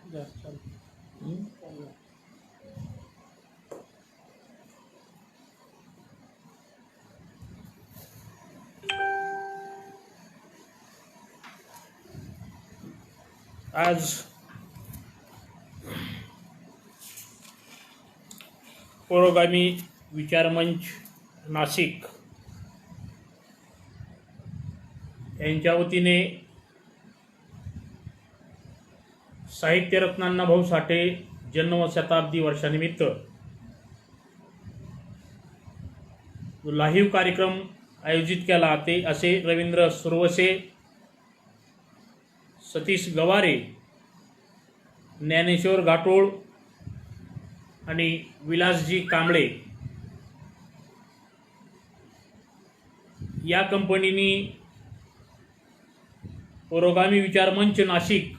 आज पुरोगामी विचारमंच नाशिक यांच्या वतीने साहित्यरत्न अण्णाभाऊ साठे जन्मशताब्दी वर्षानिमित्त जो लाईव्ह कार्यक्रम आयोजित केला ते असे रवींद्र सुरवसे, सतीश गवारे, ज्ञानेश्वर घाटोळ आणि विलासजी कांबळे या कंपनीनी पुरोगामी विचारमंच नाशिक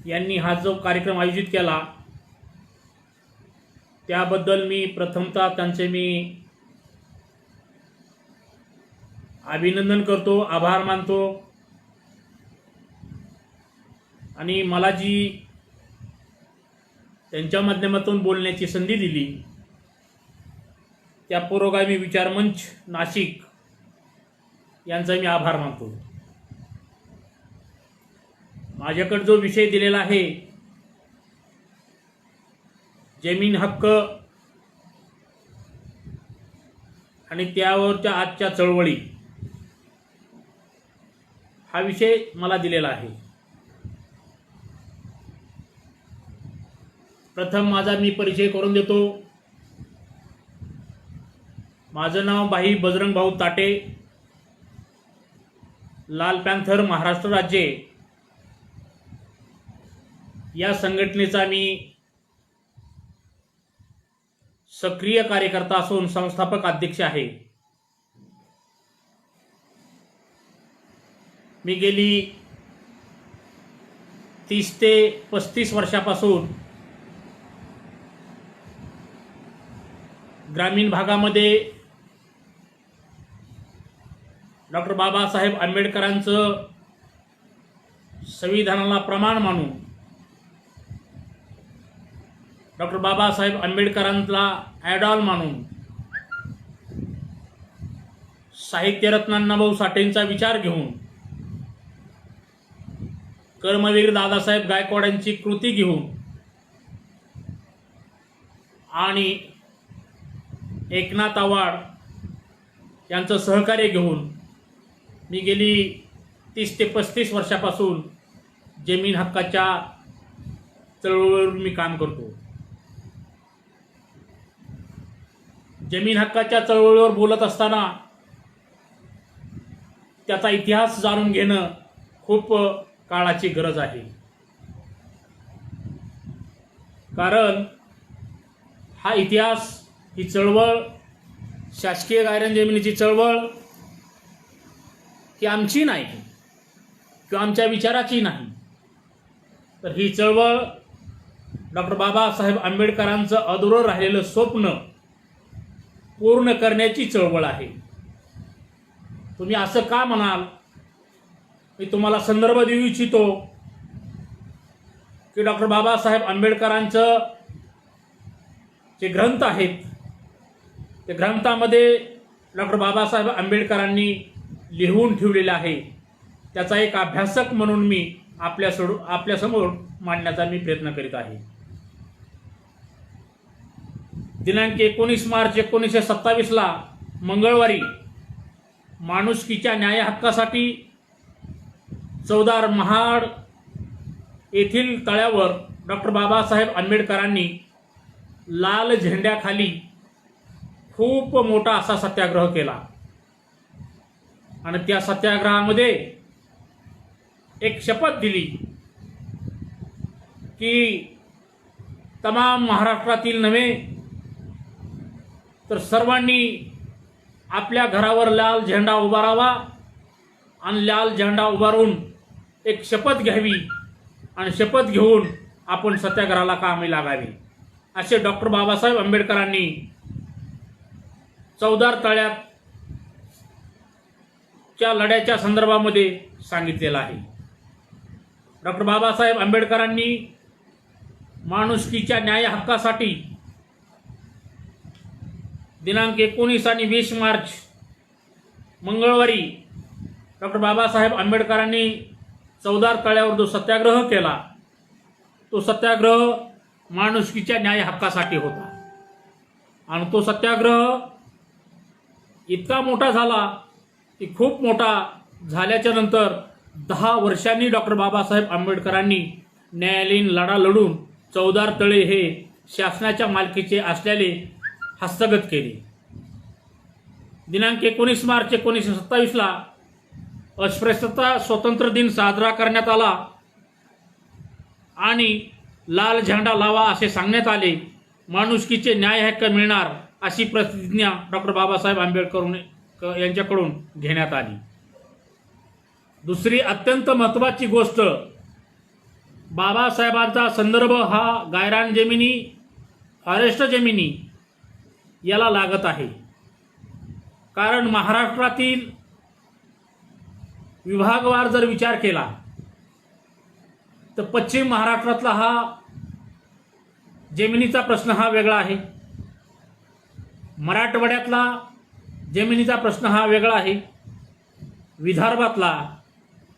यांनी हा जो कार्यक्रम आयोजित केला त्याबद्दल मी प्रथमतः त्यांचे मी अभिनंदन करतो, आभार मानतो आणि मला जी त्यांच्या माध्यमातून बोलण्याची संधी दिली त्या पुरोगामी विचारमंच नाशिक यांचा मी आभार मानतो। माझ्याकडे जो विषय दिलेला आहे जमीन हक्क आणि त्यावरच्या आजच्या चळवळी हा विषय मला दिलेला आहे। प्रथम माझा मी परिचय करून देतो। माझं नाव भाई बजरंग भाऊ ताटे, लाल पॅन्थर महाराष्ट्र राज्य या संघटनेचा मी सक्रिय कार्यकर्ता असून संस्थापक अध्यक्ष आहे। मी गेली 30 ते 35 वर्षापासून ग्रामीण भागामध्ये डॉक्टर बाबासाहेब आंबेडकरांचं संविधानाला प्रमाण मानून डॉक्टर बाबासाहेब आंबेडकरांना आयडॉल मानून साहित्यरत्न अण्णाभाऊ साठेंचा विचार घेऊन कर्मवीर दादासाहेब गायकवाडांची कृती घेऊन आणि एकनाथ आवाड यांचं सहकार्य घेऊन मी गेली 30 ते 35 वर्षापासून जमीन हक्काच्या चळवळीवर मी काम करतो। जमीन हक्काच्या चळवळीवर बोलत असताना त्याचा इतिहास जाणून घेणं खूप काळाची गरज आहे, कारण हा इतिहास, ही चळवळ, शासकीय गायरान जमिनीची चळवळ ही आमची नाही किंवा आमच्या विचाराची नाही, तर ही चळवळ डॉक्टर बाबासाहेब आंबेडकरांचं अधुरं राहिलेलं स्वप्न पूर्ण करण्याची चळवळ आहे। तुम्ही असं का म्हणाल? मी तुम्हाला संदर्भ देऊ इच्छितो की डॉक्टर बाबासाहेब आंबेडकरांचं जे ग्रंथ आहेत त्या ग्रंथामध्ये डॉक्टर बाबासाहेब आंबेडकरांनी लिहून ठेवलेलं आहे, त्याचा एक अभ्यासक म्हणून मी आपल्यासमोर मांडण्याचा मी प्रयत्न करीत आहे। दिनांक 19 मार्च 1927 ला मंगळवारी माणुसकीच्या न्याय हक्कासाठी चौदार महाड येथील तळ्यावर डॉक्टर बाबासाहेब आंबेडकरांनी लाल झेंड्याखाली खूप मोठा असा सत्याग्रह केला आणि त्या सत्याग्रहामध्ये एक शपथ दिली की तमाम महाराष्ट्रातील नव्हे तर सर्वांनी आपल्या घरावर लाल झेंडा उभारावा आणि लाल झेंडा उभारून एक शपथ घ्यावी आणि शपथ घेऊन आपण सत्याग्रहाला कामी लागावे, असे डॉक्टर बाबासाहेब आंबेडकरांनी चौदार तळ्याच्या लढ्याच्या संदर्भामध्ये सांगितलेलं आहे। डॉक्टर बाबासाहेब आंबेडकरांनी माणुसकीच्या न्याय हक्कासाठी दिनांक 19 आणि 20 मार्च मंगळवारी डॉक्टर बाबासाहेब आंबेडकरांनी चौदार तळ्यावर जो सत्याग्रह केला, तो सत्याग्रह माणुसकीच्या न्याय हक्कासाठी होता. आणि तो सत्याग्रह इतका मोठा झाला की खूप मोठा झाल्याच्या नंतर 10 वर्षांनी डॉक्टर बाबासाहेब आंबेडकरांनी न्यायालयीन लढा लढून चौदार तळे हे शासनाच्या मालकीचे असल्याने हस्तगत केले. दिनांक 19 मार्च 1927ला अस्पृश्यता स्वातंत्र्य दिन साजरा करण्यात आला आणि लाल झेंडा लावा असे सांगण्यात आले. माणुसकीचे न्याय हक्क मिळणार अशी प्रतिज्ञा डॉक्टर बाबासाहेब आंबेडकर यांच्याकडून घेण्यात आली. दुसरी अत्यंत महत्त्वाची गोष्ट, बाबासाहेबांचा संदर्भ हा गायरान जमिनी, फॉरेस्ट जमिनी याला लागत आहे. कारण महाराष्ट्रातील विभागवार जर विचार केला तर पश्चिम महाराष्ट्रातला हा जमिनीचा प्रश्न हा वेगळा आहे, मराठवाड्यातला जमिनीचा प्रश्न हा वेगळा आहे, विदर्भातला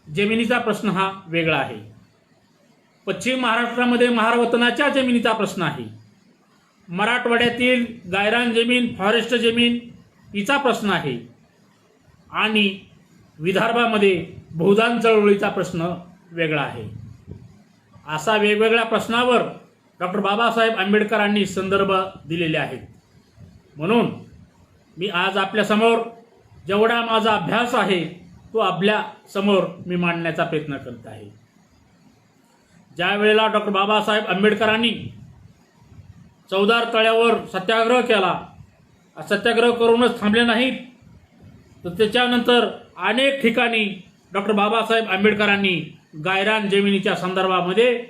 जमिनीचा प्रश्न हा वेगळा आहे. पश्चिम महाराष्ट्रामध्ये महारवतनाच्या जमिनीचा प्रश्न आहे, मराठवाड्यातील गायरान जमीन, फॉरेस्ट जमीन हिचा प्रश्न आहे आणि विदर्भामध्ये भूदान चळवळीचा प्रश्न वेगळा आहे. असा वेगवेगळ्या प्रश्नावर डॉक्टर बाबासाहेब आंबेडकरांनी संदर्भ दिलेले आहेत. म्हणून मी आज आपल्यासमोर जेवढा माझा अभ्यास आहे तो आपल्या समोर मी मांडण्याचा प्रयत्न करत आहे. ज्या वेळेला डॉक्टर बाबासाहेब आंबेडकरांनी चौदार तळ्यावर सत्याग्रह केला, सत्याग्रह करूनच थांबले नाहीत तर त्याच्यानंतर अनेक ठिकाणी डॉक्टर बाबासाहेब आंबेडकरांनी गायरान जमिनीच्या संदर्भामध्ये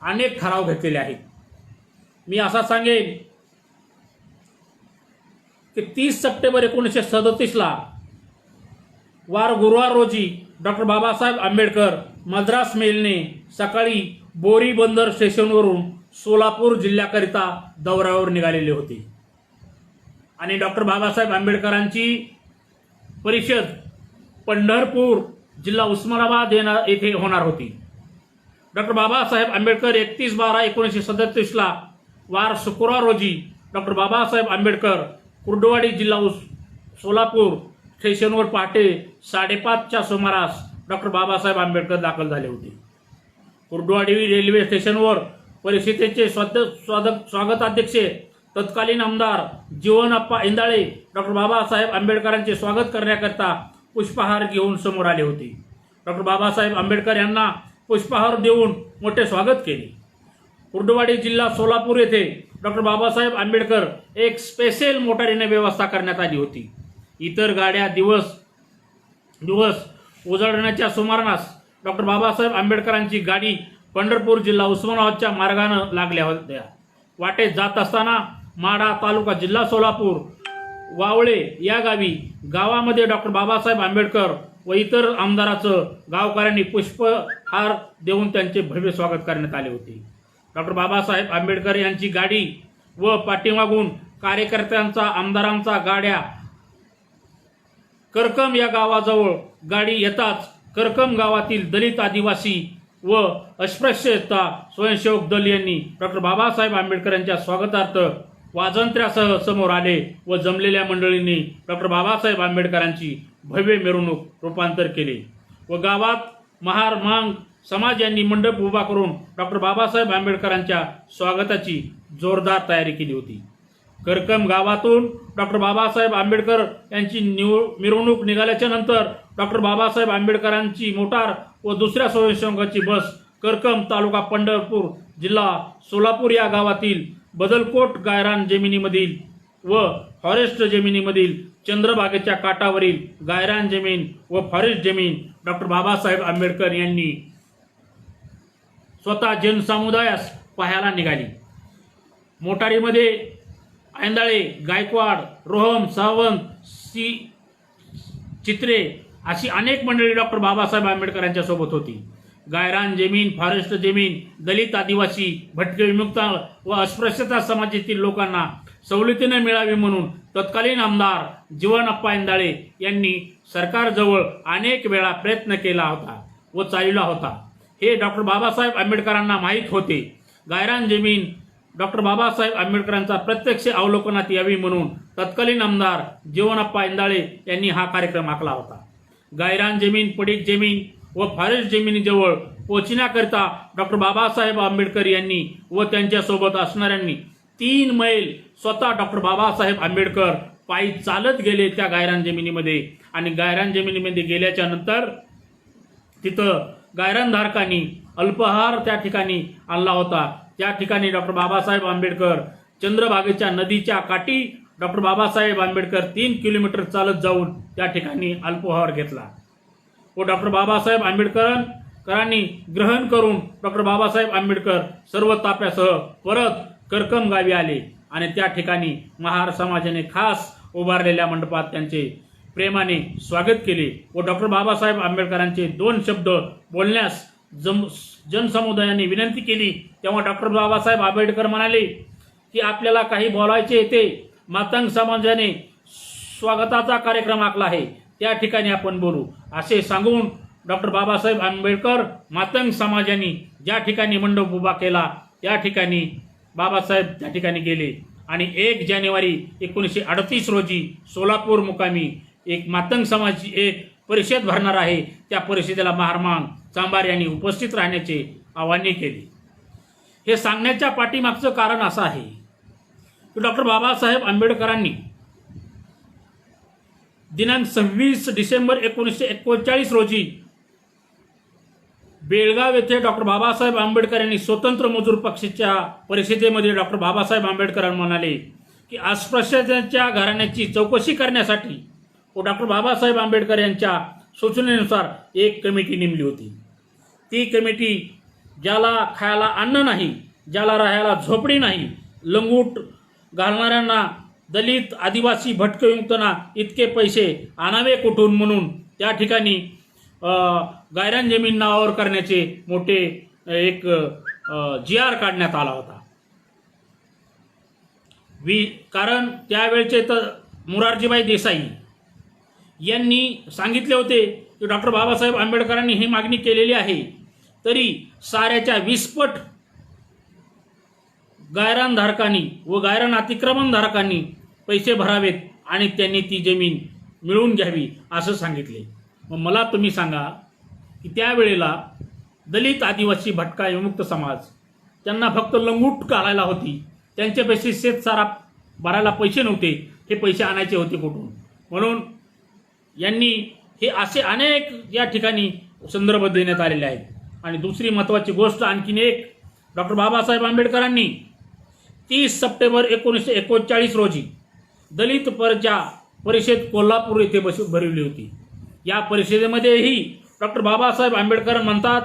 अनेक ठराव घेतलेले आहेत. मी असा सांगेन की 30 सप्टेंबर 1937ला वार गुरुवार रोजी डॉक्टर बाबासाहेब आंबेडकर मद्रास मेलने सकाळी बोरी बंदर स्टेशनवरून सोलापूर जिल्ह्याकरिता दौऱ्यावर निघालेले होते आणि डॉक्टर बाबासाहेब आंबेडकरांची परिषद पंढरपूर जिल्हा उस्मानाबाद येथे होणार होती. डॉक्टर बाबासाहेब आंबेडकर 31/12/1937ला वार शुक्रवार रोजी डॉक्टर बाबासाहेब आंबेडकर कुर्डुवाडी जिल्हा सोलापूर स्टेशनवर पहाटे 5:30च्या सुमारास डॉक्टर बाबासाहेब आंबेडकर दाखल झाले होते. कुर्डुवाडी रेल्वे स्टेशनवर परिषदेचे स्वागताध्यक्ष तत्कालीन आमदार जीवनप्पा इंदाळे डॉक्टर बाबासाहेब आंबेडकरांचे स्वागत करण्याकरता पुष्पहार घेऊन समोर आले होते. डॉक्टर बाबासाहेब आंबेडकर यांना पुष्पहार देऊन मोठे स्वागत केले. कुर्डुवाडी जिल्हा सोलापूर येथे डॉक्टर बाबासाहेब आंबेडकर एक स्पेशल मोटारीने व्यवस्था करण्यात आली होती. इतर गाड्या दिवस उजळण्याच्या सुमारास डॉक्टर बाबासाहेब आंबेडकरांची गाडी पंढरपूर जिल्हा उस्मानाबादच्या मार्गाने लागल्या होत्या. वाटेत जात असताना माढा तालुका जिल्हा सोलापूर वावळे या गावामध्ये डॉक्टर बाबासाहेब आंबेडकर व इतर आमदाराचं गावकऱ्यांनी पुष्पहार देऊन त्यांचे भव्य स्वागत करण्यात आले होते. डॉक्टर बाबासाहेब आंबेडकर यांची गाडी व पाठीमागून कार्यकर्त्यांचा आमदारांचा गाड्या करकम या गावाजवळ गाडी येताच करकम गावातील दलित आदिवासी व अस्पृश्यता स्वयंसेवक दल यांनी डॉक्टर बाबासाहेब आंबेडकर यांच्या स्वागतार्थ वाजंत्र्यासह समोर आले व जमलेल्या मंडळींनी डॉक्टर बाबासाहेब आंबेडकरांची भव्य मिरवणूक रूपांतर केले व गावात महार मांग समाज यांनी मंडप उभा करून डॉक्टर बाबासाहेब आंबेडकरांच्या स्वागताची जोरदार तयारी केली होती. करकम गावातून डॉक्टर बाबासाहेब आंबेडकर यांची मिरवणूक निघाल्याच्या नंतर डॉक्टर बाबासाहेब आंबेडकरांची मोटार व दुसऱ्या स्वयंसेवकाची बस करकम तालुका पंढरपूर जिल्हा सोलापूर या गावातील बदलकोट गायरान जमिनीमधील व फॉरेस्ट जमिनीमधील चंद्रभागेच्या काठावरील गायरान जमीन व फॉरेस्ट जमीन डॉक्टर बाबासाहेब आंबेडकर यांनी स्वतः जनसमुदायास पाहायला निघाली. मोटारीमध्ये ऐंदाळे, गायकवाड, रोहम, सावंत, चित्रे अशी अनेक मंडळी डॉक्टर बाबासाहेब आंबेडकर यांच्या सोबत होती. गायरान जमीन, फॉरेस्ट जमीन, दलित, आदिवासी, भटके, विमुक्त व अस्पृश्यता समाजातील लोकांना सवलतीने मिळावी म्हणून तत्कालीन आमदार जीवनप्पा इंदाळे यांनी सरकारजवळ अनेक वेळा प्रयत्न केला होता व चालविला होता. हे डॉक्टर बाबासाहेब आंबेडकरांना माहीत होते. गायरान जमीन डॉक्टर बाबासाहेब आंबेडकरांचा प्रत्यक्ष अवलोकनात यावी म्हणून तत्कालीन आमदार जीवनप्पा इंदाळे यांनी हा कार्यक्रम आखला होता. गायरान जमीन, पडीक जमीन व फॉरेस्ट जमिनीजवळ पोहोचण्याकरिता डॉक्टर बाबासाहेब आंबेडकर यांनी व त्यांच्यासोबत असणाऱ्यांनी 3 मैल स्वतः डॉक्टर बाबासाहेब आंबेडकर पायी चालत गेले त्या गायरान जमिनीमध्ये. आणि गायरान जमिनीमध्ये गेल्याच्या नंतर तिथं गायरानधारकांनी अल्पाहार त्या ठिकाणी आणला होता. त्या ठिकाणी डॉक्टर बाबासाहेब आंबेडकर चंद्रभागेच्या नदीच्या काठी डॉक्टर बाबासाहेब आंबेडकर 3 किलोमीटर चालत जाऊन त्या ठिकाणी अल्पाहार घेतला व डॉक्टर बाबासाहेब आंबेडकरांनी ग्रहण करून डॉक्टर बाबासाहेब आंबेडकर सर्व ताप्यासह परत करकम गावी आले आणि त्या ठिकाणी महार समाजाने खास उभारलेल्या मंडपात त्यांचे प्रेमाने स्वागत केले व डॉक्टर बाबासाहेब आंबेडकरांचे 2 शब्द बोलण्यास जनसमुदायाने विनंती केली. तेव्हा डॉक्टर बाबासाहेब आंबेडकर म्हणाले की आपल्याला काही बोलायचे येते. मातंग समाजाने स्वागताचा कार्यक्रम आखला आहे, त्या ठिकाणी आपण बोलू असे सांगून डॉक्टर बाबासाहेब आंबेडकर मातंग समाजाने ज्या ठिकाणी मंडप उभा केला त्या ठिकाणी बाबासाहेब त्या ठिकाणी गेले आणि 1 जानेवारी 1938 रोजी सोलापूर मुकामी एक मातंग समाजाची एक परिषद भरणार आहे. त्या परिषदेला महारमांग चांभार यांनी उपस्थित राहण्याचे आवाहन केले. हे सांगण्याच्या पाठीमागचं कारण असं आहे की डॉक्टर बाबासाहेब आंबेडकरांनी दिनांक 26 डिसेंबर 1939 रोजी बेळगाव येथे डॉक्टर बाबासाहेब आंबेडकर यांनी स्वतंत्र मजूर पक्षाच्या परिषदेमध्ये डॉक्टर बाबासाहेब आंबेडकर म्हणाले की अस्पृश्यतेच्या घराण्याची चौकशी करण्यासाठी व डॉक्टर बाबासाहेब आंबेडकर यांच्या सूचनेनुसार एक कमिटी नेमली होती. ती कमिटी ज्याला खायला अन्न नाही, ज्याला राहायला झोपडी नाही, लंगूट घालणाऱ्यांना, दलित, आदिवासी, भटके, विमुक्तांना इतके पैसे आणावे कुठून म्हणून त्या ठिकाणी गायरान जमीन नावावर करण्याचे मोठे एक GR काढण्यात आला होता. कारण त्यावेळचे तर मोरारजीभाई देसाई यांनी सांगितले होते की डॉक्टर बाबासाहेब आंबेडकरांनी ही मागणी केलेली आहे तरी साऱ्याच्या 20 पट गायरानधारकांनी व गायरान अतिक्रमणधारकांनी पैसे भरावेत आणि त्यांनी ती जमीन मिळवून घ्यावी असं सांगितले. मग मला तुम्ही सांगा की त्यावेळेला दलित, आदिवासी, भटका, विमुक्त समाज त्यांना फक्त लंगूट घालायला होती, त्यांचे पैसे शेतसारा भरायला पैसे नव्हते, हे पैसे आणायचे होते कुठून. म्हणून यांनी हे असे अनेक या ठिकाणी संदर्भ देण्यात आलेले आहेत. आणि दुसरी महत्त्वाची गोष्ट आणखीन एक, डॉक्टर बाबासाहेब आंबेडकरांनी 30 सप्टेंबर 1939 रोजी दलित प्रजा परिषद कोल्हापूर येथे भरवली होती. या परिषदेमध्येही डॉक्टर बाबासाहेब आंबेडकर म्हणतात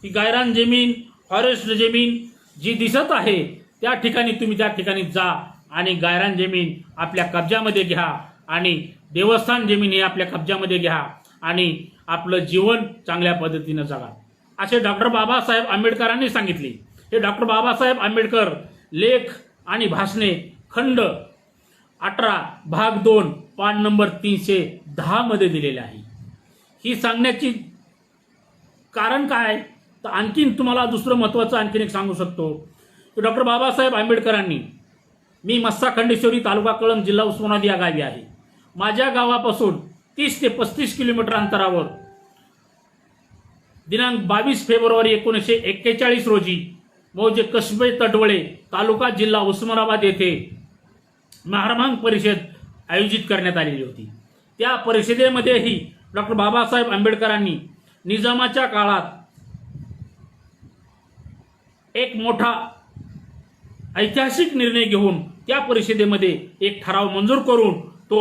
की गायरान जमीन, फॉरेस्ट जमीन जी दिसत आहे त्या ठिकाणी तुम्ही त्या ठिकाणी जा आणि गायरान जमीन आपल्या कब्जामध्ये घ्या आणि देवस्थान जमीन ही आपल्या कब्जामध्ये घ्या आणि आपलं जीवन चांगल्या पद्धतीनं जगा असे डॉक्टर बाबासाहेब आंबेडकरांनी सांगितले. हे डॉक्टर बाबासाहेब आंबेडकर लेख आणि भाषणे खंड 18 भाग 2 पान नंबर 310 मध्ये दिलेले आहे. ही सांगण्याची कारण काय तर आणखीन तुम्हाला दुसरं महत्त्वाचं आणखीन एक सांगू शकतो की डॉक्टर बाबासाहेब आंबेडकरांनी, मी मस्सा खंडेश्वरी, तालुका कळंब, जिल्हा उस्मानाबाद या गावी आहे. माझ्या गावापासून 30 ते 35 किलोमीटर अंतरावर दिनांक 22 फेब्रुवारी 1941 रोजी मौजे कसबे तडवळे, तालुका जिल्हा उस्मानाबाद येथे महारमांग परिषद आयोजित करण्यात आलेली होती. त्या परिषदेमध्येही डॉक्टर बाबासाहेब आंबेडकरांनी निजामाच्या काळात एक मोठा ऐतिहासिक निर्णय घेऊन त्या परिषदेमध्ये एक ठराव मंजूर करून तो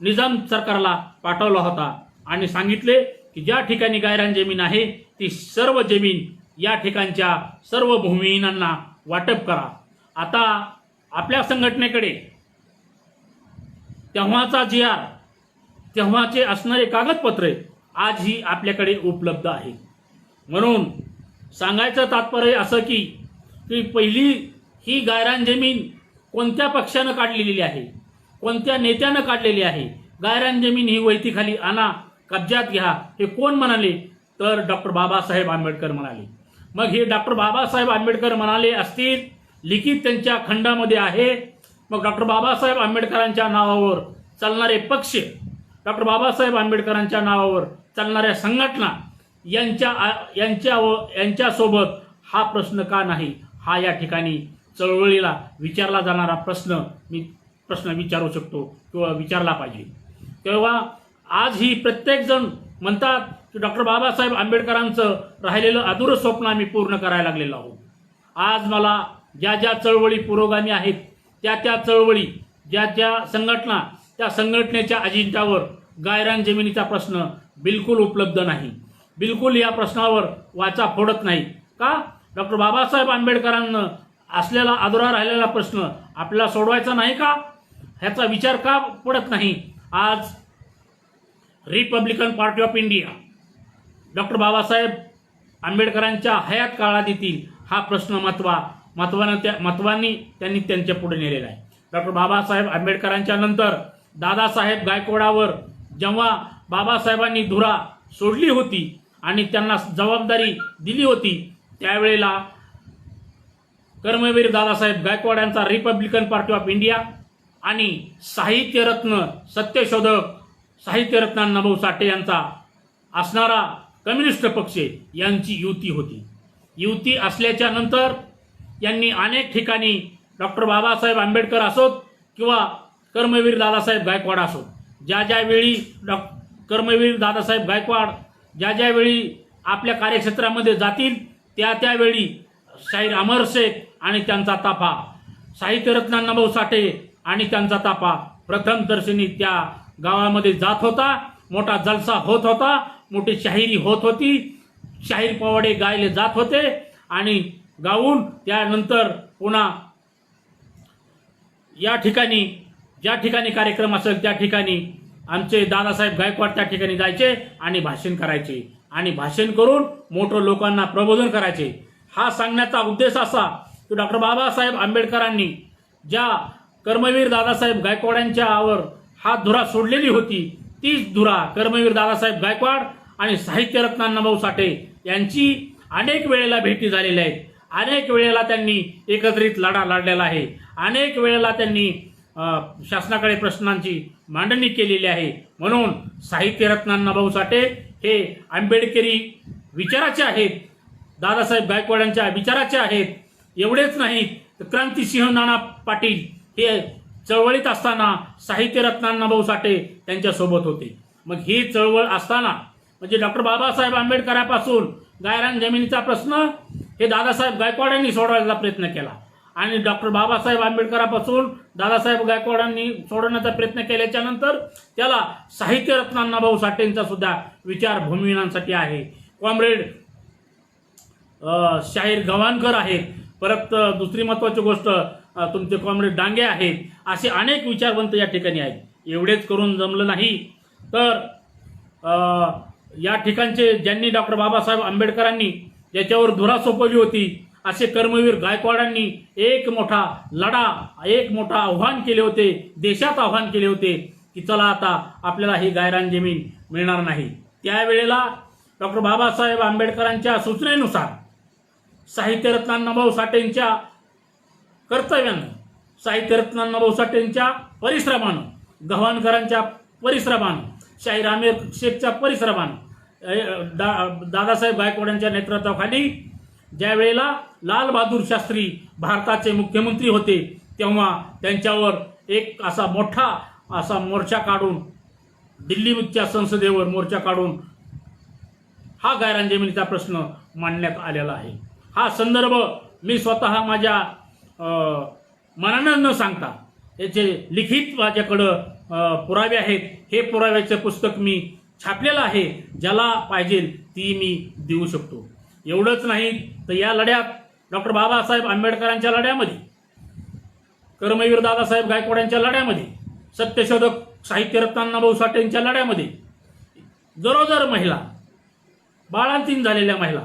निजाम सरकारला पाठवला होता आणि सांगितले की ज्या ठिकाणी गायरान जमीन आहे ती सर्व जमीन या ठिकाणच्या सर्व भूमिहीनांना वाटप करा. आता आपल्या संघटनेकडे तेव्हाचा GR, तेव्हाचे असणारे कागदपत्रे आजही आपल्याकडे उपलब्ध आहेत. म्हणून सांगायचं तात्पर्य असं की की पहिली ही गायरान जमीन कोणत्या पक्षानं काढलेली आहे, कोणत्या नेत्यानं काढलेली आहे, गायरान जमीन ही वैतीखाली आणा, कब्जात घ्या, हे कोण म्हणाले? तर डॉक्टर बाबासाहेब आंबेडकर म्हणाले. मग हे डॉक्टर बाबासाहेब आंबेडकर म्हणाले असतील, लिखित त्यांच्या खंडामध्ये आहे. मग डॉक्टर बाबासाहेब आंबेडकरांच्या नावावर चालणारे पक्ष, डॉक्टर बाबासाहेब आंबेडकरांच्या नावावर चालणाऱ्या संघटना यांच्यासोबत हा प्रश्न का नाही, हा या ठिकाणी चळवळीला विचारला जाणारा प्रश्न विचारू शकतो किंवा विचारला पाहिजे. तेव्हा आज ही प्रत्येकजण म्हणतात की डॉक्टर बाबासाहेब आंबेडकरांचं राहिलेलं अधुरं स्वप्न आम्ही पूर्ण करायला लागलेलो आहोत. आज मला ज्या ज्या चळवळी पुरोगामी आहेत, त्या चळवळी, ज्या संघटना, त्या संघटनेच्या अजेंड्यावर गायरान जमिनीचा प्रश्न बिलकुल उपलब्ध नाही. बिलकुल या प्रश्नावर वाचा फोडत नाही. का? डॉक्टर बाबासाहेब आंबेडकरांना असलेला अधुरा राहिलेला प्रश्न आपल्याला सोडवायचा नाही का? ह्याचा विचार का पडत नाही? आज Republican party of India doctor Babasaheb आंबेडकरांच्या हयात काळात येतील हा प्रश्न महत्वाने त्यांनी त्यांच्या पुढे नेलेला आहे. डॉक्टर बाबासाहेब आंबेडकरांच्या नंतर दादासाहेब गायकवाडावर जेव्हा बाबासाहेबांनी धुरा सोडली होती आणि त्यांना जबाबदारी दिली होती, त्यावेळेला कर्मवीर दादासाहेब गायकवाड यांचा रिपब्लिकन पार्टी ऑफ इंडिया आणि साहित्यरत्न सत्यशोधक साहित्यरत्न अण्णाभाऊ साठे यांचा असणारा कम्युनिस्ट पक्ष यांची युती होती. युती असल्याच्या नंतर यांनी अनेक ठिकाणी डॉक्टर बाबासाहेब आंबेडकर असोत किंवा कर्मवीर दादासाहेब गायकवाड असोत, ज्या वेळी कर्मवीर दादासाहेब गायकवाड ज्या वेळी आपल्या कार्यक्षेत्रामध्ये जातील, त्यावेळी शाहीर अमर शेख आणि त्यांचा ताफा, साहित्यरत्न अण्णाभाऊ साठे आणि त्यांचा ताफा प्रथम दर्शनी त्या गावामध्ये जात होता. मोठा जलसा होत होता, मोठी शाहिरी होत होती, शाहीर पोवाडे गायले जात होते आणि गाऊन त्यानंतर पुन्हा या ठिकाणी ज्या ठिकाणी कार्यक्रम असेल त्या ठिकाणी आमचे दादासाहेब गायकवाड त्या ठिकाणी जायचे आणि भाषण करायचे आणि भाषण करून मोठं लोकांना प्रबोधन करायचे. हा सांगण्याचा उद्देश असा की डॉक्टर बाबासाहेब आंबेडकरांनी ज्या कर्मवीर दादासाहेब गायकवाडांच्यावर हा धुरा सोडलेली होती, तीच धुरा कर्मवीर दादासाहेब गायकवाड आणि साहित्यरत्न अण्णाभाऊ साठे यांची अनेक वेळेला भेटी झालेल्या आहेत. अनेक वेळेला त्यांनी एकत्रित लढा लढलेला आहे. अनेक वेळेला त्यांनी शासनाकडे प्रश्नांची मांडणी केलेली आहे. म्हणून साहित्यरत्न अण्णाभाऊ साठे हे आंबेडकरी विचाराचे आहेत, दादासाहेब गायकवाडांच्या विचाराचे आहेत. एवढेच नाही तर क्रांतिसिंह नाना पाटील हे चळवळीत असताना साहित्यरत्न अण्णाभाऊ साठे त्यांच्यासोबत होते. मग ही चळवळ असताना म्हणजे डॉक्टर बाबासाहेब आंबेडकरांपासून गायरान जमिनीचा प्रश्न हे दादासाहेब गायकवाडांनी सोडवायचा प्रयत्न केला आणि डॉक्टर बाबासाहेब आंबेडकरांपासून दादासाहेब गायकवाडांनी सोडवण्याचा प्रयत्न केल्याच्या नंतर त्याला साहित्यरत्न अण्णाभाऊ साठेंचा सुद्धा विचार भूमिहीनांसाठी आहे. कॉम्रेड शाहीर गव्हाणकर आहेत, परत दुसरी महत्वाची गोष्ट तुमचे कॉम्रेड डांगे आहेत. असे अनेक विचारवंत या ठिकाणी आहेत. एवढेच करून जमलं नाही तर या ठिकाणचे ज्यांनी डॉक्टर बाबासाहेब आंबेडकरांनी ज्याच्यावर धुरा सोपवली होती असे कर्मवीर गायकवाडांनी एक मोठा लढा, एक मोठा आव्हान केले होते, देशात आव्हान केले होते की चला आता आपल्याला ही गायरान जमीन मिळणार नाही. त्यावेळेला डॉक्टर बाबासाहेब आंबेडकरांच्या सूचनेनुसार साहित्यरत्न अण्णाभाऊ साठेंच्या कर्तव्यानं, साहित्यरत्न अण्णाभाऊ साठेंच्या परिश्रमानं, गव्हाणकरांच्या परिश्रमानं, शाहीर आमिर शेखच्या परिश्रमानं, दादासाहेब गायकवाडांच्या नेतृत्वाखाली ज्या वेळेला लाल बहादूर शास्त्री भारताचे मुख्यमंत्री होते तेव्हा त्यांच्यावर एक असा मोठा मोर्चा काढून दिल्लीच्या संसदेवर मोर्चा काढून हा गायरान जमिनीचा प्रश्न मांडण्यात आलेला आहे. हा संदर्भ मी स्वतः माझ्या मनानं न सांगता याचे लिखित माझ्याकडं पुरावे आहेत. हे पुराव्याचे पुस्तक मी छापलेलं आहे. ज्याला पाहिजे ती मी देऊ शकतो. एवढंच नाही तर या लढ्यात डॉक्टर बाबासाहेब आंबेडकरांच्या लढ्यामध्ये, कर्मवीर दादासाहेब गायकवाडांच्या लढ्यामध्ये, सत्यशोधक साहित्यरत्न अण्णाभाऊ साठेंच्या लढ्यामध्ये गरोदर महिला, बाळंतीण झालेल्या महिला,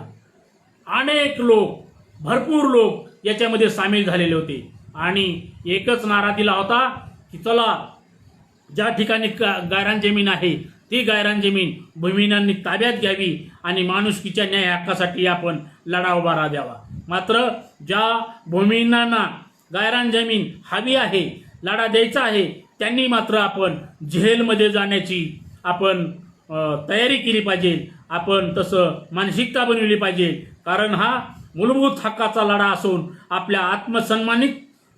अनेक लोक, भरपूर लोक याच्यामध्ये सामील झालेले होते आणि एकच नारा दिला होता की चला, ज्या ठिकाणी गायरान जमीन आहे ती गायरान जमीन भूमिहीनांनी ताब्यात घ्यावी आणि माणुसकीच्या न्याय हक्कासाठी आपण लढा उभारा द्यावा. मात्र ज्या भूमिहीनांना गायरान जमीन हवी आहे, लढा द्यायचा आहे, त्यांनी मात्र आपण जेलमध्ये जाण्याची आपण तयारी केली पाहिजे. आपण तसं मानसिकता बनवली पाहिजे. कारण हा मूलभूत हक्काचा लढा असून आपल्या आत्मसन्मानित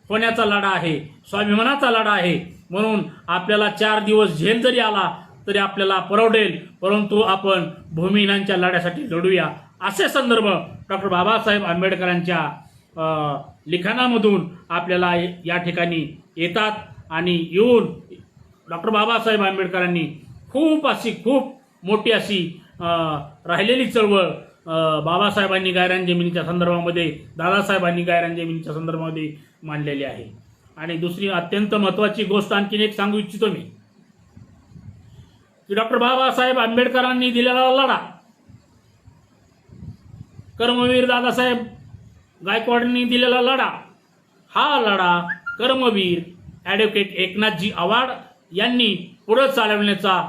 होण्याचा लढा आहे, स्वाभिमानाचा लढा आहे. म्हणून आपल्याला 4 दिवस जेल जरी आला तरी आपल्याला परवडेल, परंतु आपण भूमिहीनांच्या लढ्यासाठी लढूया. असे संदर्भ डॉक्टर बाबासाहेब आंबेडकरांच्या लिखाणामधून आपल्याला या ठिकाणी येतात आणि येऊन डॉक्टर बाबासाहेब आंबेडकरांनी खूप मोठी अशी राहिलेली चळवळ बाबासाहेबांनी गायरान जमिनीच्या संदर्भामध्ये, दादासाहेबांनी गायरान जमिनीच्या संदर्भामध्ये मांडलेली आहे. आणि दुसरी अत्यंत महत्त्वाची गोष्ट आणखीन एक सांगू इच्छितो मी की डॉक्टर बाबासाहेब आंबेडकरांनी दिलेला लढा, कर्मवीर दादासाहेब गायकवाडांनी दिलेला लढा, हा लढा कर्मवीर ॲडव्होकेट एकनाथजी आव्हाड यांनी पुढे चालवण्याचा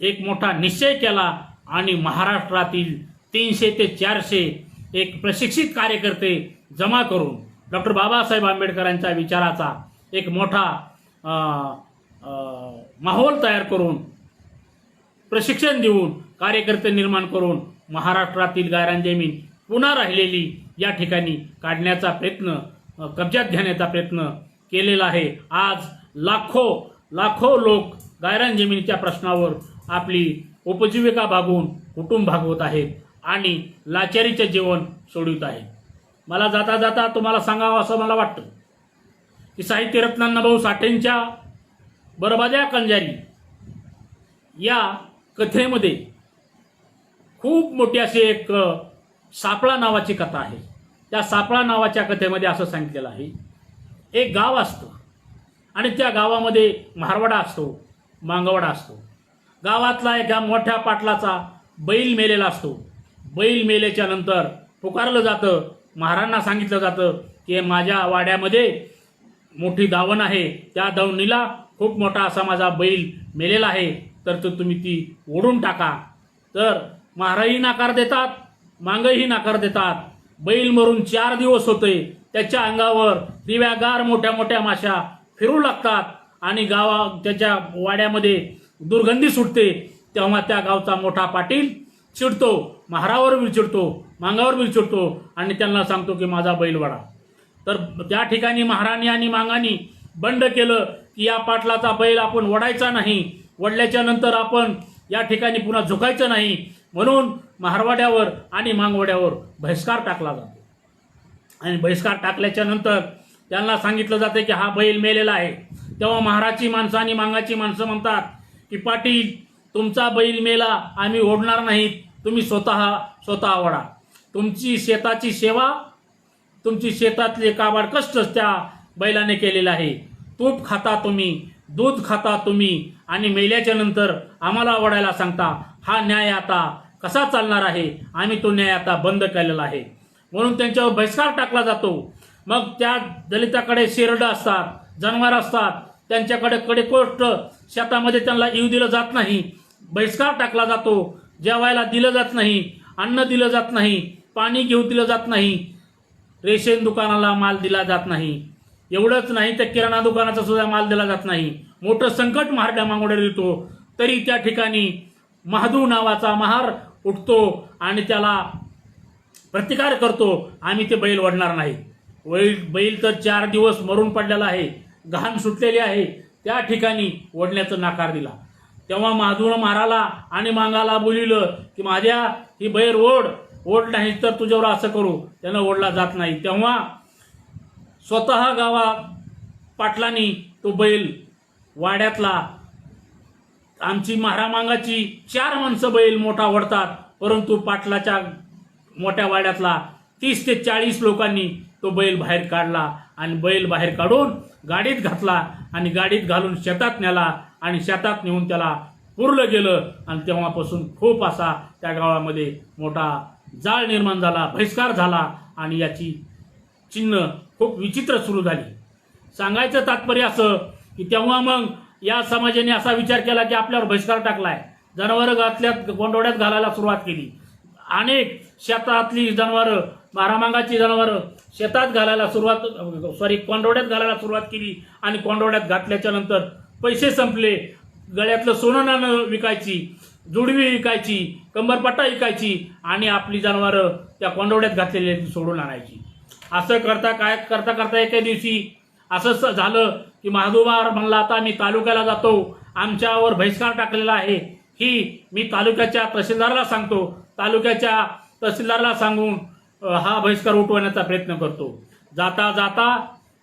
एक मोठा निश्चय केला आणि महाराष्ट्रातील 300 ते 400 एक प्रशिक्षित कार्यकर्ते जमा करून डॉक्टर बाबासाहेब आंबेडकरांच्या विचाराचा एक मोठा माहोल तयार करून, प्रशिक्षण देऊन, कार्यकर्ते निर्माण करून महाराष्ट्रातील गायरान जमीन पुन्हा राहिलेली या ठिकाणी काढण्याचा प्रयत्न, कब्जात घेण्याचा प्रयत्न केलेला आहे. आज लाखो लोक गायरान जमिनीच्या प्रश्नावर आपली उपजीविका भागवून कुटुंब भागवत आहेत आणि लाचारीचे जीवन सोडवित आहेत. मला जाता जाता तुम्हाला सांगावं असं मला वाटतं की साहित्यरत्न अण्णाभाऊ साठेंच्या बरबाद्या कंजारी या कथेमध्ये खूप मोठी अशी एक सापळा नावाची कथा आहे. त्या सापळा नावाच्या कथेमध्ये असं सांगितलेलं आहे, एक गाव असतं आणि त्या गावामध्ये म्हारवाडा असतो, मांगवडा असतो. गावातला एका मोठ्या पाटलाचा बैल मेलेला असतो. बैल मेल्याच्या नंतर पुकारलं जातं, महाराजांना सांगितलं जातं की माझ्या वाड्यामध्ये मोठी दावण आहे, त्या दावणीला खूप मोठा असा माझा बैल मेलेला आहे, तर तुम्ही ती ओढून टाका. तर महाराजही नकार देतात, मांगही नकार देतात. बैल मरून 4 दिवस होते, त्याच्या अंगावर दिव्यागार मोठ्या माशा फिरू लागतात आणि त्याच्या वाड्यामध्ये दुर्गंधी सुटते. तेव्हा त्या गावचा मोठा पाटील चिडतो, महारावर बी चिडतो, मांगावर बी चिडतो आणि त्यांना सांगतो की माझा बैल वडा. तर त्या ठिकाणी महाराणी आणि मांगानी बंड केलं की या पाटलाचा बैल आपण वडायचा नाही, वडल्याच्या नंतर आपण या ठिकाणी पुन्हा झुकायचं नाही. म्हणून महारवाड्यावर आणि मांगवड्यावर बहिष्कार टाकला जातो आणि बहिष्कार टाकल्याच्या नंतर त्यांना सांगितलं जातं की हा बैल मेलेला आहे. तेव्हा महाराची माणसं आणि मांगाची माणसं म्हणतात की पाटील, तुमचा बैल मेला, आम्ही ओढणार नाहीत, तुम्ही स्वतः वडा. तुमची शेताची सेवा, तुमची शेतातले काबाड कष्ट त्या बैलाने केलेलं आहे. तूप खाता तुम्ही, दूध खाता तुम्ही आणि मेल्याच्या नंतर आम्हाला वडायला सांगता. हा न्याय आता कसा चालणार आहे? आम्ही तो न्याय आता बंद केलेला आहे. म्हणून त्यांच्यावर बहिष्कार टाकला जातो. मग त्या दलिताकडे शेरडं असतात, जनावर असतात, त्यांच्याकडे कडेकोट शेतामध्ये त्यांना येऊ दिलं जात नाही, बहिष्कार टाकला जातो. जेवायला दिलं जात नाही, अन्न दिलं जात नाही, पाणी घेऊ दिलं जात नाही, रेशन दुकानाला माल दिला जात नाही. एवढंच नाही तर किराणा दुकानाचा सुद्धा माल दिला जात नाही. मोठं संकट महारड्या मांगवड्याला येतो. तरी त्या ठिकाणी महादू नावाचा महार उठतो आणि त्याला प्रतिकार करतो, आम्ही ते बैल वडणार नाही. बैल तर 4 दिवस मरून पडलेला आहे, घाण सुटलेली आहे, त्या ठिकाणी ओढण्याचा नकार दिला. तेव्हा महादून महाराला आणि मांगाला बोलिलं की माझ्या ही बैल ओढ नाही तर तुझ्यावर असं करू. त्यानं ओढला जात नाही. तेव्हा स्वतः गावात पाटलांनी तो बैल वाड्यातला, आमची महारामांगाची 4 माणसं बैल मोठा ओढतात, परंतु पाटलाच्या मोठ्या वाड्यातला 30 ते 40 लोकांनी तो बैल बाहेर काढला आणि बैल बाहेर काढून गाडीत घातला आणि गाडीत घालून शेतात नेला आणि शेतात नेऊन त्याला पुरलं गेलं. आणि तेव्हापासून खूप असा त्या गावामध्ये मोठा जाळ निर्माण झाला, बहिष्कार झाला आणि याची चिन्ह खूप विचित्र सुरू झाली. सांगायचं तात्पर्य असं की तेव्हा मग या समाजाने असा विचार केला की आपल्यावर बहिष्कार टाकलाय, जनावरं घातल्यात गोंडवड्यात घालायला सुरुवात केली. अनेक शेतातली जनावरं, बारामांगाची जनावरं शेतात घालायला कोंडवड्यात घालायला सुरुवात केली आणि कोंडवड्यात घातल्याच्या नंतर पैसे संपले. गळ्यातलं सोनं नाणं विकायची, जुडवी विकायची, कंबरपट्टा विकायची आणि आपली जनावरं त्या कोंडवड्यात घातलेली सोडून आणायची. असं करता एके दिवशी असं झालं की महादुबार म्हणला, आता मी तालुक्याला जातो, आमच्यावर बहिष्कार टाकलेला आहे, ही मी तालुक्याच्या तहसीलदाराला सांगतो, तालुक्याच्या तहसीलदाराला सांगून हा बहिष्कार उठवण्याचा प्रयत्न करतो. जाता जाता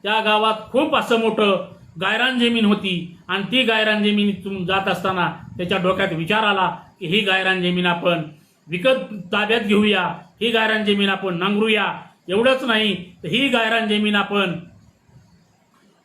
त्या गावात खूप असं मोठं गायरान जमीन होती आणि ती गायरान जमिनीतून जात असताना त्याच्या डोक्यात विचार आला की ही गायरान जमीन आपण विकत ताब्यात घेऊया, ही गायरान जमीन आपण नांगरूया. एवढंच नाही तर ही गायरान जमीन आपण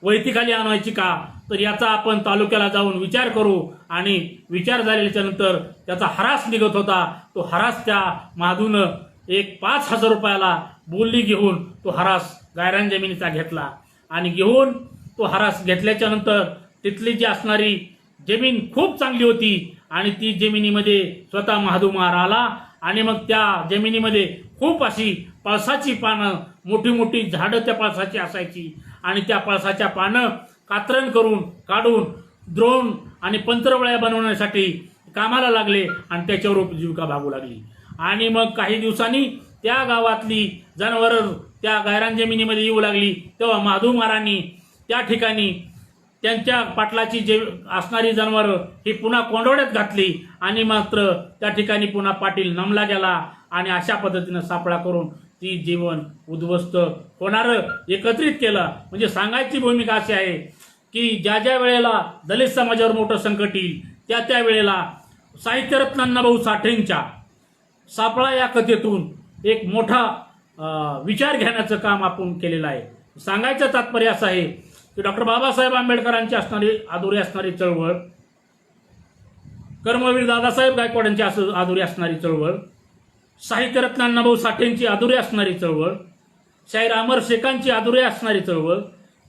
वैतीखाली आणायची का, तर याचा आपण तालुक्याला जाऊन विचार करू. आणि विचार झाल्याच्या नंतर त्याचा हरास निघत होता. तो हरास त्या महादूनं एक 5,000 रुपयाला बोलली घेऊन तो हरास गायरान जमिनीचा घेतला आणि घेऊन तो हरास घेतल्याच्या नंतर तिथली जी असणारी जमीन खूप चांगली होती आणि ती जमिनीमध्ये स्वतः महादू महार आला आणि मग त्या जमिनीमध्ये खूप अशी पळसाची पानं, मोठी मोठी झाडं त्या पळसाची असायची आणि त्या पळसाच्या पानं कातरण करून काढून द्रोण आणि पंत्रवळ्या बनवण्यासाठी कामाला लागले आणि त्याच्यावर उपजीविका भागू लागली. आणि मग काही दिवसांनी त्या गावातली जनावरं त्या गायरान जमिनीमध्ये येऊ लागली. तेव्हा महादू महारांनी त्या ठिकाणी त्यांच्या पाटलाची जे असणारी जनावरं ही पुन्हा कोंडवड्यात घातली आणि मात्र त्या ठिकाणी पुन्हा पाटील नमला गेला आणि अशा पद्धतीनं सापळा करून ती जीवन उद्ध्वस्त होणारं एकत्रित केलं. म्हणजे सांगायची भूमिका अशी आहे की ज्या ज्या वेळेला दलित समाजावर मोठं संकट येईल त्या वेळेला साहित्यरत्न अण्णाभाऊ साठेंच्या सापळा या कथेतून एक मोठा विचार घेण्याचं काम आपण केलेलं आहे. सांगायचं तात्पर्य असं आहे की डॉक्टर बाबासाहेब आंबेडकरांची अधुरी असणारी चळवळ, कर्मवीर दादासाहेब गायकवाडांची अधुरी असणारी चळवळ, साहित्यरत्न अण्णाभाऊ साठेंची अधुरी असणारी चळवळ, शाहीर अमर शेखांची अधुरी असणारी चळवळ,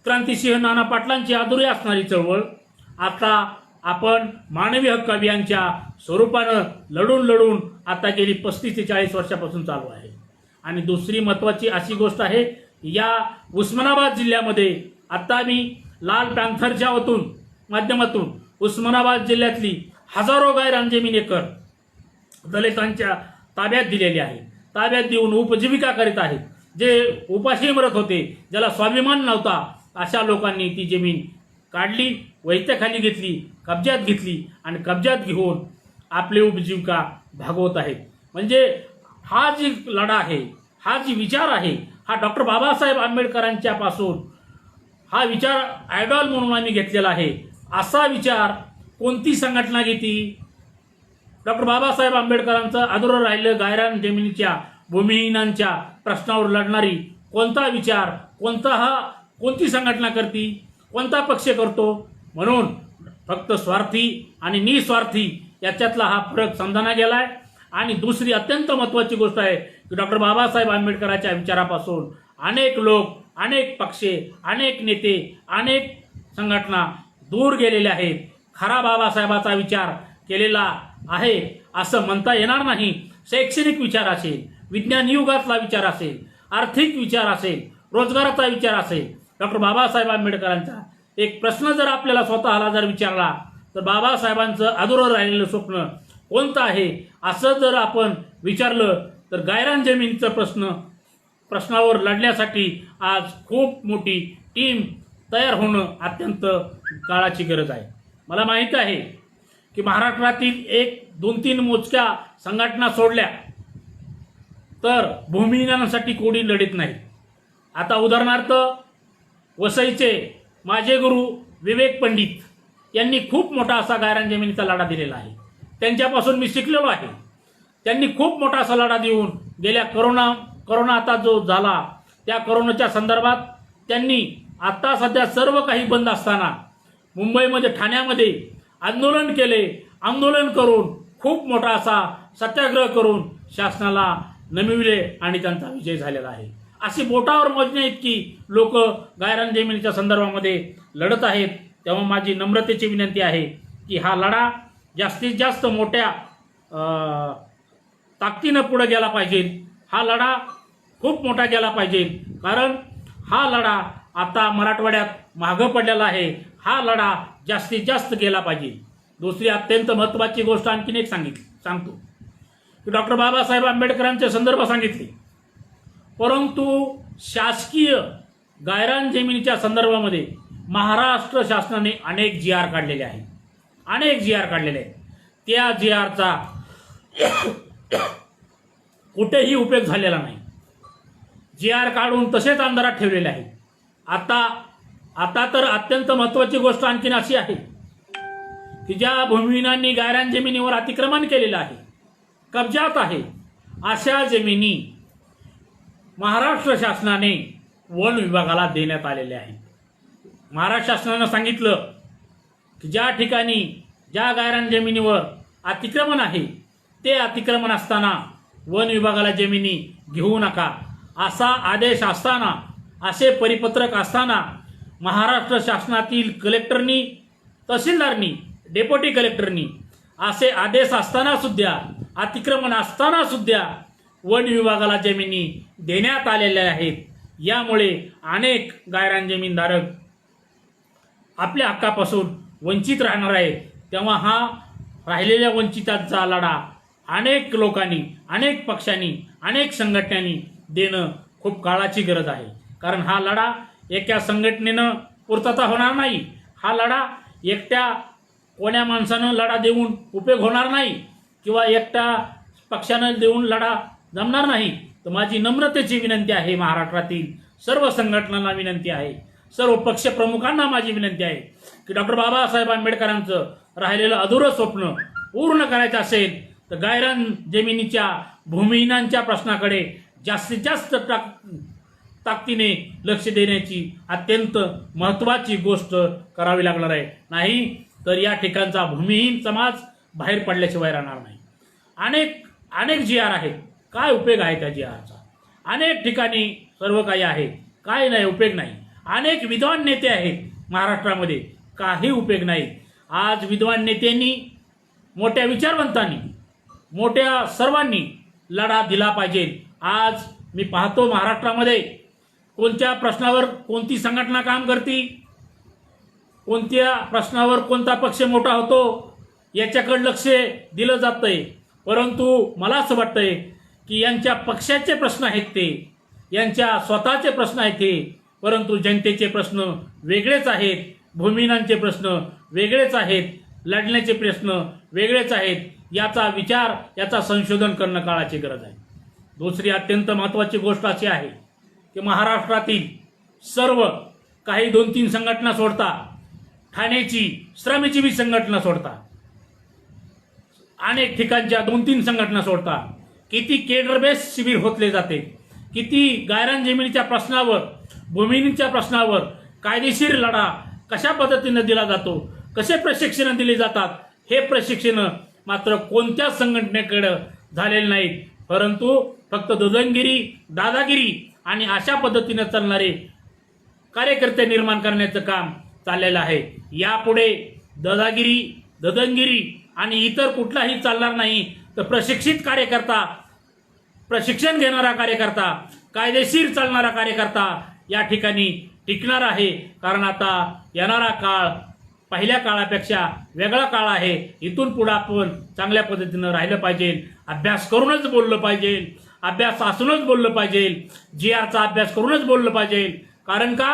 क्रांतिसिंह नाना पाटलांची अधुरी असणारी चळवळ आता आपण मानवी हक्क अभियानच्या स्वरूपानं लढून आता गेली 35 ते 40 वर्षापासून चालू आहे. आणि दुसरी महत्त्वाची अशी गोष्ट आहे, या उस्मानाबाद जिल्ह्यामध्ये आता मी लाल पॅन्थरच्या माध्यमातून उस्मानाबाद जिल्ह्यातली हजारो गायरान जमीन एकर दलितांच्या ताब्यात दिलेली आहे. ताब्यात देऊन उपजीविका करीत आहेत. जे उपाशी मरत होते, ज्याला स्वाभिमान नव्हता, अशा लोकांनी ती जमीन काढली, वैत्याखाली घेतली, कब्जात घेतली आणि कब्जात घेऊन आपली उपजीविका भागवत आहेत. म्हणजे हा जी लढा आहे, हा जी विचार आहे, हा डॉक्टर बाबासाहेब आंबेडकरांच्या पासून हा विचार आयडॉल म्हणून आम्ही घेतलेला आहे. असा विचार कोणती संघटना घेती? डॉक्टर बाबासाहेब आंबेडकरांचं अधुरं राहिलं गायरान जमिनीच्या भूमिहीनांच्या प्रश्नावर लढणारी कोणता विचार, कोणती संघटना करती, कोणता पक्ष करतो? म्हणून फक्त स्वार्थी आणि निस्वार्थी याच्यातला हा फरक समजायला गेलाय. आणि दुसरी अत्यंत महत्त्वाची गोष्ट आहे की डॉक्टर बाबासाहेब आंबेडकरांच्या विचारापासून अनेक लोक, अनेक पक्षे, अनेक नेते, अनेक संघटना दूर गेलेले आहेत. खरा बाबासाहेबाचा विचार केलेला आहे असं म्हणता येणार नाही. शैक्षणिक विचार असेल, विज्ञान युगातला विचार असेल, आर्थिक विचार असेल, रोजगाराचा विचार असेल, डॉक्टर बाबासाहेब आंबेडकरांचा एक प्रश्न जर आपल्याला स्वतःला जर विचारला तर बाबासाहेबांचं अधुरं राहिलेलं स्वप्न कोणतं आहे असं जर आपण विचारलं तर गायरान जमिनीचं प्रश्नावर लढण्यासाठी आज खूप मोठी टीम तयार होणं अत्यंत काळाची गरज आहे. मला माहीत आहे की महाराष्ट्रातील 1-2-3 मोजक्या संघटना सोडल्या तर भूमिहीनांसाठी कोणी लढत नाही. आता उदाहरणार्थ वसईचे माझे गुरु विवेक पंडित यांनी खूप मोठा असा गायरान जमिनीचा लढा दिलेला आहे. त्यांच्यापासून मी शिकलेलो आहे. त्यांनी खूप मोठा असा लढा देऊन गेल्या करोना आता जो झाला त्या करोनाच्या संदर्भात त्यांनी आता सध्या सर्व काही बंद असताना मुंबईमध्ये, ठाण्यामध्ये आंदोलन केले. आंदोलन करून खूप मोठा असा सत्याग्रह करून शासनाला नमिवले आणि त्यांचा विजय झालेला आहे. अशी बोटावर मोजण्या इतकी लोक गायरान जमिनीच्या संदर्भामध्ये लढत आहेत. तेव्हा माझी नम्रतेची विनंती आहे की हा लढा जास्तीत जास्त मोठ्या ताकदीनं पुढे गेला पाहिजे. हा लढा खूप मोठा गेला पाहिजे, कारण हा लढा आता मराठवाड्यात मागं पडलेला आहे. हा लढा जास्तीत जास्त गेला पाहिजे. दुसरी अत्यंत महत्त्वाची गोष्ट आणखीन एक सांगतो की डॉक्टर बाबासाहेब आंबेडकरांचे संदर्भ सांगितले, परंतु शासकीय गायरान जमिनीच्या संदर्भामध्ये महाराष्ट्र शासनाने अनेक GR काढलेले आहेत. त्या GRचा कुठेही उपयोग झालेला नाही. GR काढून तसेच अंधारात ठेवलेले आहे. आता तर अत्यंत महत्त्वाची गोष्ट आणखीन अशी आहे की ज्या भूमिहीनांनी गायरान जमिनीवर अतिक्रमण केलेलं आहे, कब्जात आहे, अशा जमिनी महाराष्ट्र शासनाने वन विभागाला देण्यात आलेल्या आहेत. महाराष्ट्र शासनानं सांगितलं की ज्या ठिकाणी ज्या गायरान जमिनीवर अतिक्रमण आहे ते अतिक्रमण असताना वन विभागाला जमिनी घेऊ नका, असा आदेश असताना, असे परिपत्रक असताना महाराष्ट्र शासनातील कलेक्टरनी, तहसीलदारनी, डेप्युटी कलेक्टरनी असे आदेश असताना सुद्धा, अतिक्रमण असताना सुद्धा वन विभागाला जमिनी देण्यात आलेल्या आहेत. यामुळे अनेक गायरान जमीनधारक आपल्या हक्कापासून वंचित राहणार आहेत. तेव्हा हा राहिलेल्या वंचितांचा लढा अनेक लोकांनी, अनेक पक्षांनी, अनेक संघटनांनी देणं खूप काळाची गरज आहे. कारण हा लढा एका संघटनेनं पूर्तता होणार नाही. हा लढा एकट्या कोण्या माणसानं लढा देऊन उपयोग होणार नाही, किंवा एकट्या पक्षानं देऊन लढा जमणार नाही. तर माझी नम्रतेची विनंती आहे, महाराष्ट्रातील सर्व संघटनांना विनंती आहे, सर्व पक्ष प्रमुखांना माझी विनंती आहे की डॉक्टर बाबासाहेब आंबेडकरांचं राहिलेलं अधुरं स्वप्न पूर्ण करायचं असेल तर गायरान जमिनीच्या भूमिहीनांच्या प्रश्नाकडे जास्तीत जास्त ताकदीने लक्ष देण्याची अत्यंत महत्त्वाची गोष्ट करावी लागणार आहे. नाही तर या ठिकाणचा भूमिहीन समाज बाहेर पडल्याशिवाय राहणार नाही. अनेक GR आहेत, काय उपयोग आहे त्या GRचा? अनेक ठिकाणी सर्व काही आहे, काय नाही, उपयोग नाही. अनेक विद्वान नेते आहेत महाराष्ट्रामध्ये, काही उपयोग नाही. आज विद्वान नेत्यांनी, मोठ्या विचारवंतांनी, मोठ्या सर्वांनी लढा दिला पाहिजे. आज मी पाहतो महाराष्ट्रामध्ये कोणत्या प्रश्नावर कोणती संघटना काम करते, कोणत्या प्रश्नावर कोणता पक्ष मोठा होतो, याच्याकडे लक्ष दिलं जातंय. परंतु मला असं वाटतंय की यांच्या पक्षाचे प्रश्न आहेत ते, यांच्या स्वतःचे प्रश्न आहेत ते, परंतु जनतेचे प्रश्न वेगळेच आहेत, भूमिहीनांचे प्रश्न वेगळेच आहेत, लढण्याचे प्रश्न वेगळेच आहेत. याचा विचार, याचा संशोधन करणं काळाची गरज आहे. दुसरी अत्यंत महत्त्वाची गोष्ट अशी आहे की महाराष्ट्रातील सर्व काही 2-3 संघटना सोडता, ठाण्याची श्रमजीवी संघटना सोडता, अनेक ठिकाणच्या 2-3 संघटना सोडता, किती केडर बेस शिबिर होतले जाते, किती गायरान जमिनीच्या प्रश्नावर, भूमिहीनच्या प्रश्नावर कायदेशीर लढा कशा पद्धतीने दिला जातो, कसे प्रशिक्षण दिले जातात, हे प्रशिक्षण मात्र कोणत्याच संघटनेकडे झालेले नाहीत. परंतु फक्त दुधनगिरी, दादागिरी आणि अशा पद्धतीने चालणारे कार्यकर्ते निर्माण करण्याचं काम चाललेलं आहे. यापुढे दादागिरी, ददनगिरी आणि इतर कुठलाही चालणार नाही. तर प्रशिक्षित कार्यकर्ता, प्रशिक्षण घेणारा कार्यकर्ता, कायदेशीर चालणारा कार्यकर्ता या ठिकाणी टिकणार आहे. कारण आता येणारा काळ पहिल्या काळापेक्षा वेगळा काळ आहे. इथून पुढे आपण चांगल्या पद्धतीनं राहिलं पाहिजे, अभ्यास करूनच बोललं पाहिजे, अभ्यास असूनच बोललं पाहिजे, GRचा अभ्यास करूनच बोललं पाहिजे. कारण का,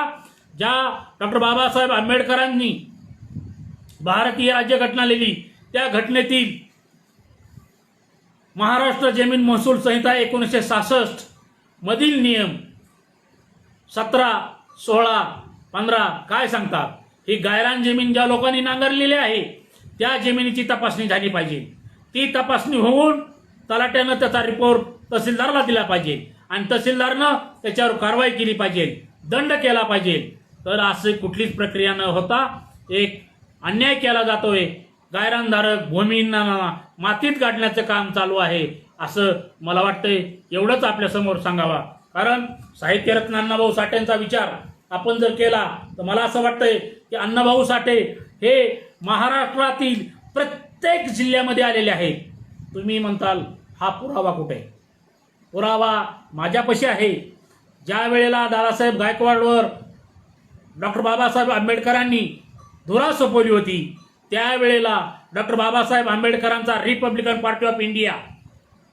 ज्या डॉक्टर बाबासाहेब आंबेडकरांनी भारतीय राज्यघटना लिहिली त्या घटनेतील महाराष्ट्र जमीन महसूल संहिता 1966 मधील नियम 17, 16, 15 काय सांगतात? ही गायरान जमीन ज्या लोकांनी नांगरलेली आहे त्या जमिनीची तपासणी झाली पाहिजे. ती तपासणी होऊन तलाट्यानं त्याचा रिपोर्ट तहसीलदारला दिला पाहिजे आणि तहसीलदारनं त्याच्यावर कारवाई केली पाहिजे, दंड केला पाहिजे. तर असे कुठलीच प्रक्रिया न होता एक अन्याय केला जातोय. गायरानधारक भूमिहीनांना मातीत गाडण्याचं काम चालू आहे. असं मला वाटतंय. एवढंच आपल्यासमोर सांगावा. कारण साहित्यरत्न अण्णाभाऊ साठेंचा विचार आपण जर केला तर मला असं वाटतंय की अण्णाभाऊ साठे हे महाराष्ट्रातील प्रत्येक जिल्ह्यामध्ये आलेले आहेत. तुम्ही म्हणताल हा पुरावा कुठे? पुरावा माझ्यापाशी आहे. ज्या वेळेला दादासाहेब गायकवाडवर डॉक्टर बाबासाहेब आंबेडकरांनी धुरा सोपवली होती, त्यावेळेला डॉक्टर बाबासाहेब आंबेडकरांचा रिपब्लिकन पार्टी ऑफ इंडिया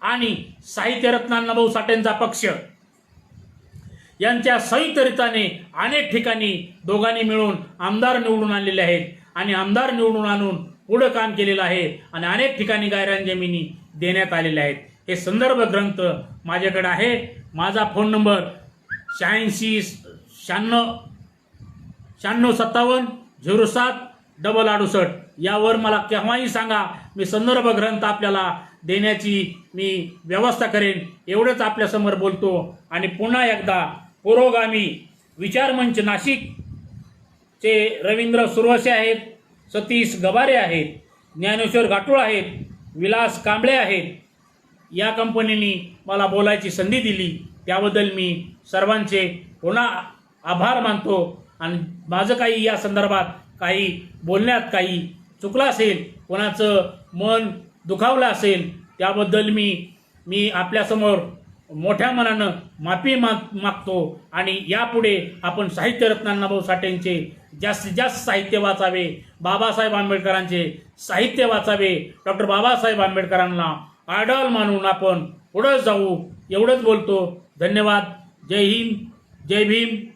आणि साहित्यरत्न अण्णाभाऊ साठेंचा पक्ष यांच्या संयुक्तरित्याने अनेक ठिकाणी दोघांनी मिळून आमदार निवडून आणलेले आहेत आणि आमदार निवडून आणून पुढं काम केलेलं आहे आणि अनेक ठिकाणी गायरान जमिनी देण्यात आलेल्या आहेत. हे संदर्भ ग्रंथ माझ्याकडे आहे. माझा फोन नंबर 8696570768 यावर मला केव्हाही सांगा. मी संदर्भ ग्रंथ आपल्याला देण्याची मी व्यवस्था करेन. एवढंच आपल्यासमोर बोलतो आणि पुन्हा एकदा पुरोगामी विचारमंच नाशिकचे रवींद्र सुरवसे आहेत, सतीश गबारे आहेत, ज्ञानेश्वर घाटुळ आहेत, विलास कांबळे आहेत. या कंपनीने मला बोलायची संधी दिली त्याबद्दल मी सर्वांचे पुन्हा आभार मानतो. आणि माझं काही या संदर्भात काही बोलण्यात काही चुकलं असेल, कोणाचं मन दुखावलं असेल, त्याबद्दल मी आपल्यासमोर मोठ्या मनानं माफी मागतो. आणि यापुढे आपण साहित्यरत्न अण्णाभाऊ साठेंचे जास्तीत जास्त साहित्य वाचावे, बाबासाहेब आंबेडकरांचे साहित्य वाचावे, डॉक्टर बाबासाहेब आंबेडकरांना आयडॉल मानून आपण पुढे जाऊ. एवढंच बोलतो. धन्यवाद. जय हिंद, जय भीम.